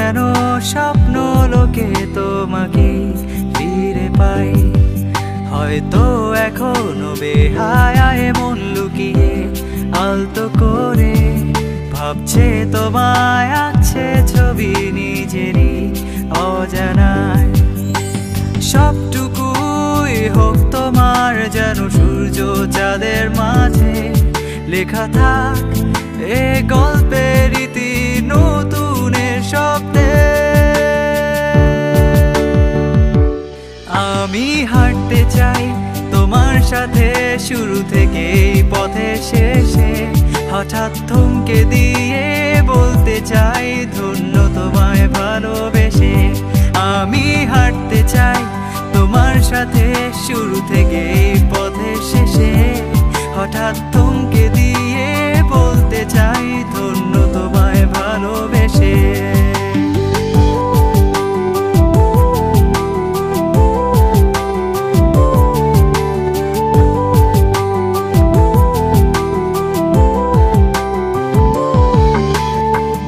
যেন স্বপ্ন লোকে তোমাকে ফিরে পাই। হয়তো এখনো বেহায়ায় মন লুকিয়ে আলতো করে ভাবছে তোমায় আঁকছে ছবি নিজেরই অজানায়। সবটুকুই হোক তোমার যেন সূর্য চাঁদের মাঝে লেখা থাক এ গল্পের রীতি নতুনের শব্দে। আমি হাঁটতে চাই তোমার সাথে শুরু থেকে পথের শেষে, হঠাৎ থমকে দিয়ে বলতে চাই ধন্য তোমায় ভালোবেসে। আমি হাঁটতে চাই তোমার সাথে শুরু থেকে পথের শেষে, হঠাৎ থমকে দিয়ে বলতে চাই ধন্য তোমায় ভালোবেসে।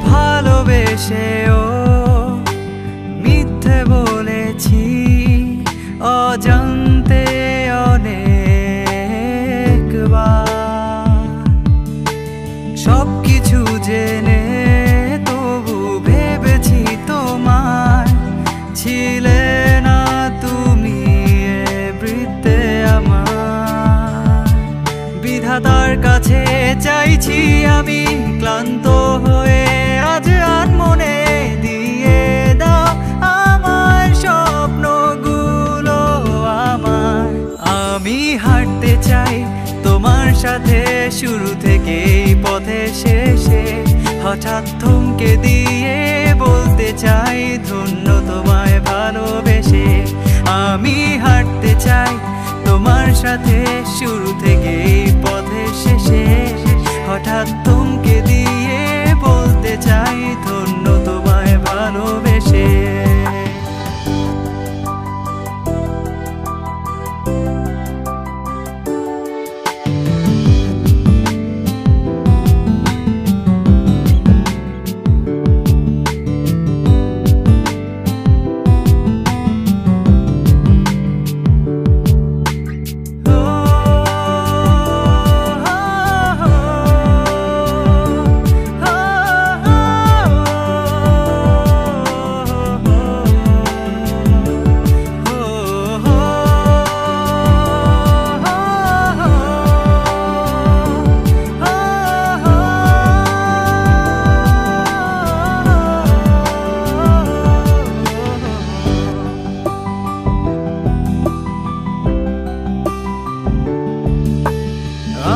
ভালোবেসেও মিথ্যে বলেছি অজান্তে অনেকবার, সবকিছু জেনে তবু ভেবেছি তোমার ছিলে না তুমি এ বৃত্তে আমার। বিধাতার কাছে চাইছি আমি ক্লান্ত হয়ে আজ আর মনে দিয়ে দাও আমার স্বপ্নগুলো আমার। আমি হাঁটতে চাই তোমার সাথে শুরু থেকে পথের শেষে, হঠাৎ থমকে দিয়ে বলতে চাই ধন্য তোমায় ভালোবেসে। আমি হাঁটতে চাই তোমার সাথে শুরু থেকে পথের শেষে, হঠাৎ থমকে দিয়ে বলতে চাই ধন্য তোমায় ভালোবেসে।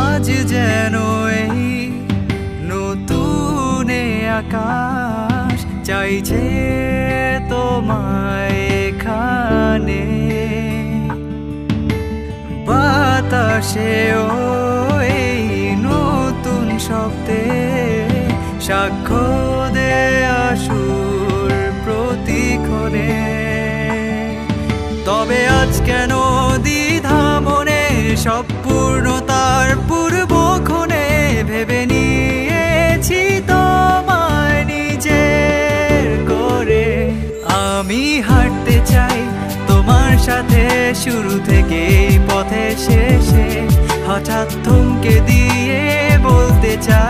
আজ যেন এই নতুন আকাশ চাইছে তোমায় এখানে, বাতাসেও এই নতুন শব্দে সাক্ষ্য দেয়া সুর প্রতিক্ষণে। তবে আজ কেন দ্বিধা মনে সব পূর্ণতার পূর্বক্ষণে ভেবে নিয়েছি তোমায় নিজের করে। আমি হাঁটতে চাই তোমার সাথে শুরু থেকে পথের শেষে, হঠাৎ থমকে দিয়ে বলতে চাই